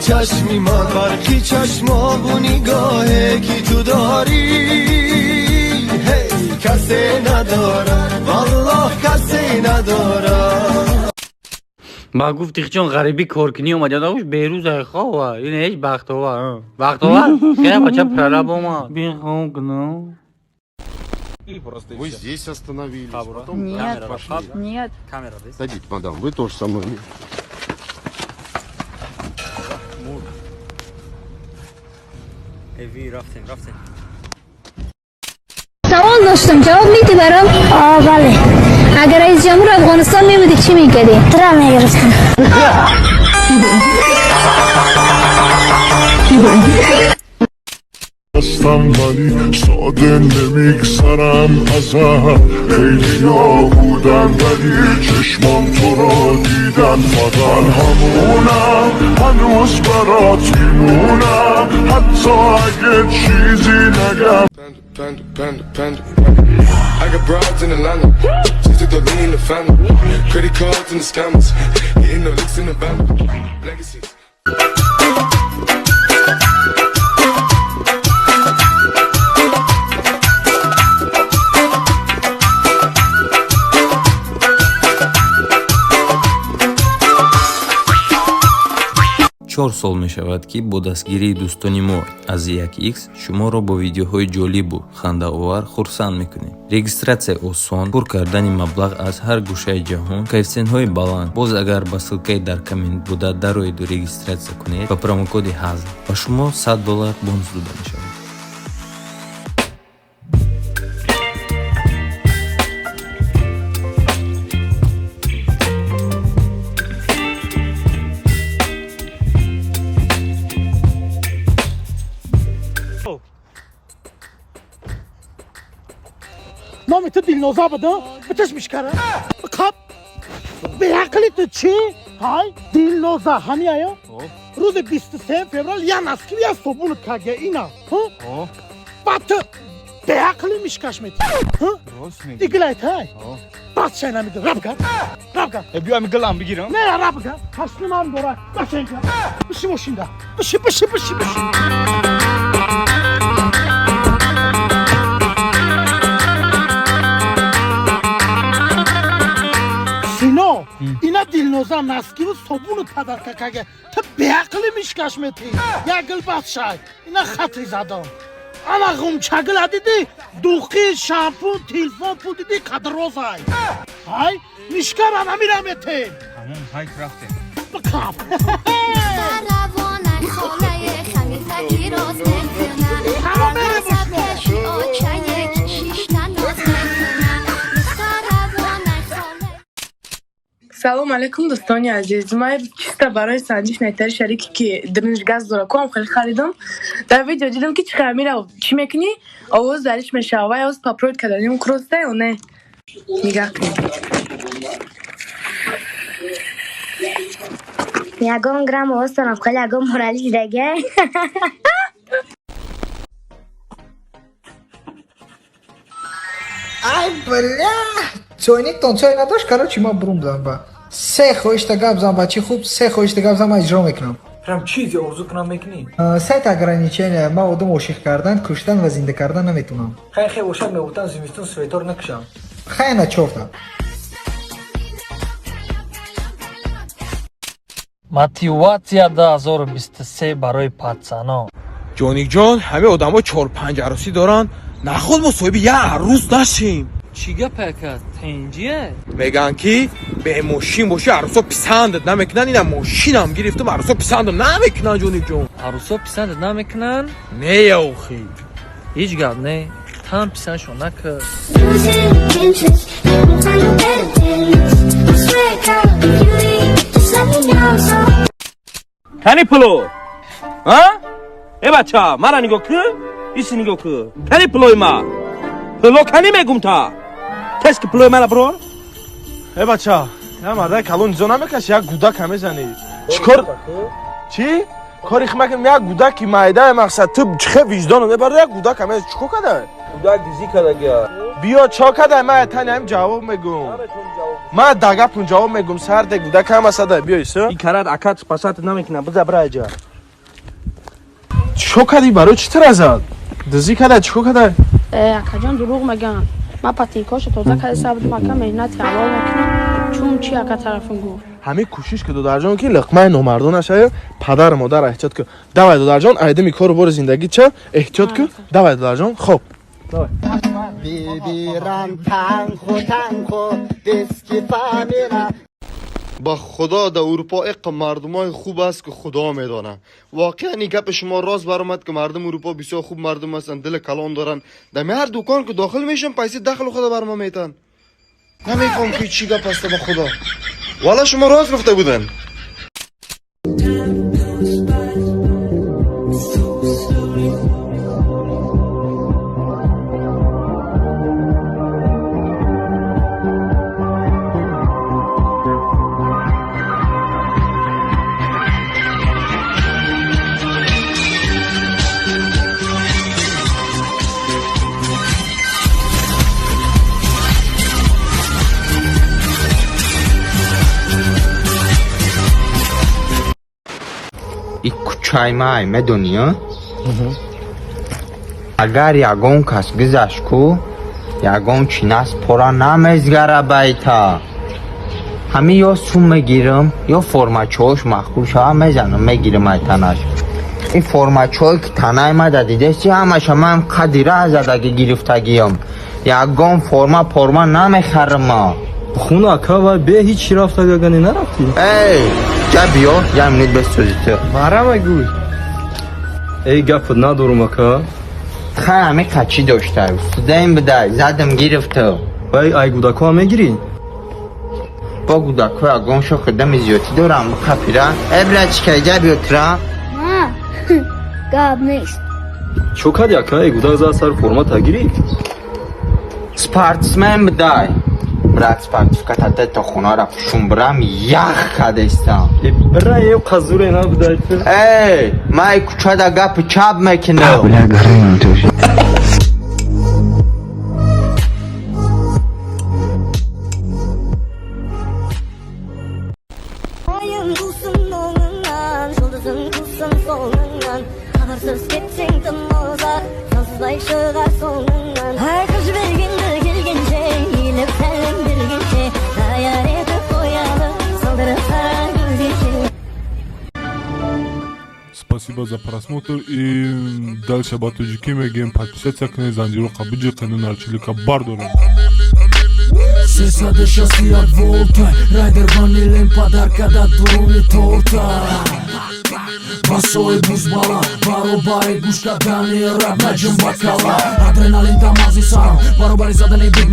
چشمی من برخی چشما و نگاهی که تو داری هی کسی نداره والله کسی نداره. ما گفتی چون غریبی کارکنی اومد یادمش بیروز خواه این هیچ بختوار خیلی بچه پرلب ما بین خواه کنم. Вы здесь остановились, потом Нет, пошли. нет. Садитесь, мадам, вы тоже со мной. سوال داشتم جواب میدی برام؟ بله. اگر رئیس جمهور افغانستان میبودی چی میکردی؟ ترا میگرفتم. هستم ولی ساده نمیگذرم ازم خیلیا بودن ولی چشمان تو را دیدن فقط همونم هنوز برات میمونم حتی اگه چیزی نگم. I got broads in Atlanta, just took the lean in the family, credit cards and the scammers, hitting the licks in the van, legacies. چهار سال می شود که با دستگیری دوستانی ما از یک ایکس شما را با ویدیوهای جالب و خنده آور خرسند میکنیم. رجیستراسیا آسان، پر کردن مبلغ از هر گوشه جهان، کیفسین های بلند. باز اگر با سلکه در کامنت بوده دروید و رجیستراسیا کنید با پروموکود حزم و شما $100 بونус داده می شود. نام تو دلنوزا بده بتش میشکره خب به عقلی تو چی؟ های دلنوزا همی آیا؟ روز 23 فوریه یا نسکی یا صبونت کگه اینا بعد تو به عقلی میشکش میتی دیگه لایت های باز شای نمیده رب کن بیا می گلم بگیرم نه رب کن حسن من دوره باشین کن بشی باشینده بشی اینا دلنوزا مسکی و صبونت پدر که تو به عقلی میشکش میتی یا گل باد شای اینا خطری زدم اما غمچگل دیدی دوخی شامپو تلفن پول دیدی قدر روزای های میشکر انا میرم میتی همون های کرافته بکاف سلام علیکم دوستانی عزیز. من چیستا برای سنجش نهتر شریکی که درنج گاز داره کنم خیلی خریدم. در ویدیو دیدم که چقدر میره چی میکنی؟ آواز درش میشه و آواز پاپروت کردنیم کرسته یا نه؟ نگاه کنید. یگان گرم آواز دارم خیلی یگان مورالی دیگه. ای بله چونیک تون چای نداشت کارو چی ما برون بدم با سه خوشت گابزم بچه خوب سه خوشت گابزم اجرا میکنم. فرام چیزی آرزو کنم میکنی؟ سه تا ограничения ما آدم عاشق کردن کشتن و زنده کردن نمیتونم. خیلی عاشق میوتن زمستون سویتر نکشم. خیلی نچوفتم. мотивация 2023 برای پاتسانا. جونیک جان همه آدما 4-5 عروسی دارن نخود ما صاحب یه عروس نشیم. چیگه پکت تنجیه میگن که به ماشین باشه عروسا پسندت نمیکنن اینا ماشینم گرفتم عروسا پسندت نمیکنن جونیک جان. عروسا پسندت نمیکنن؟ نه یوخی هیچ گپ نه هم پسندشو نکرد. کنی پلو ها ای بچه مرا نگاه کن ایسی نگاه کن کنی پلوی ما پلو کنی میگم تا کس که پلوی من برو ای بچه یا مرده کلون زو نمیکش یک گودک همه زنی چیکار چی؟ کاری خمه کنم یک گودکی مایده مقصد تو چخه وجدانو نبرده یک گودک همه چکو کده؟ گودک دیزی کده گیا بیا چا کده من تنی هم جواب میگم من دگه پون جواب میگم سر ده گودک هم اصده بیا ایسا این کرد اکت پسات نمیکنم بزا برای جا چو کردی برای چی تر ازد دزی کرده چیکو کرده اکاجان دروغ میگن من پاتیکاش تازه کرده ثبت مکه مهنت اول میکنم چون چی اکا طرفم گفت همه کوشش که دودر جان که لقمه نامردان نشه پدر مادر احتیاط که دوای دودر جان ایده می کارو بر زندگی چه احتیاط که دوای دودر جان خب بیبیرم تنخو دسکی فامیلا با خدا در اروپا اق مردمای خوب است که خدا میدانه واقعا این گپ شما راست برآمد که مردم اروپا بسیار خوب مردم هستن دل کلام دارن در هر دکان که داخل میشم پیسه دخل خدا بر ما میتن نمیفهم که چی گپ است با خدا والا شما راست گفته بودن کوچای میدونی اگر یگون کس گذشت کو یگون چیناس پورا نمیزگره بیتا همه یا سوم میگیرم یا فرماچوش مخکوش ها میزنم میگیرم ایتانش این فرماچوی که تنهای ما دادیده سی همش هم قدیره ازد اگه گرفتگیم یگون فرما پرما نمیخرم ما خونه اکا و به هیچ رفته گانی نرفتی ای جا بیا یه منید بستوزیته برام گوی ای گفت ندارم اکا خیلی همه قچی داشته استودیم بده زدم گرفته ای گودکو هم میگیری با گودکو اگون شو خدم زیادی دارم خفیره ابره چکه جا بیوتره نه گاب نیست چو کدی اکا ای گودک زد سر فرما تگیری سپارتسمن بدای برات سپارتفکت تا خونه را پشون برم یخ کدستم برای یه قزور اینا بدای ای مای کچه دا گپ چاب میکنه Спасибо за просмотр и дальше батуджики мегем подписаться к Занжиру Кабуджи канал Чилика Бардора. Сесаде шаси от волта Райдер ванилен подарка да дуруни торта Басой бузбала Баробари гушка дани раб наджим бакала Адреналин тамази сарам Баробари задани биг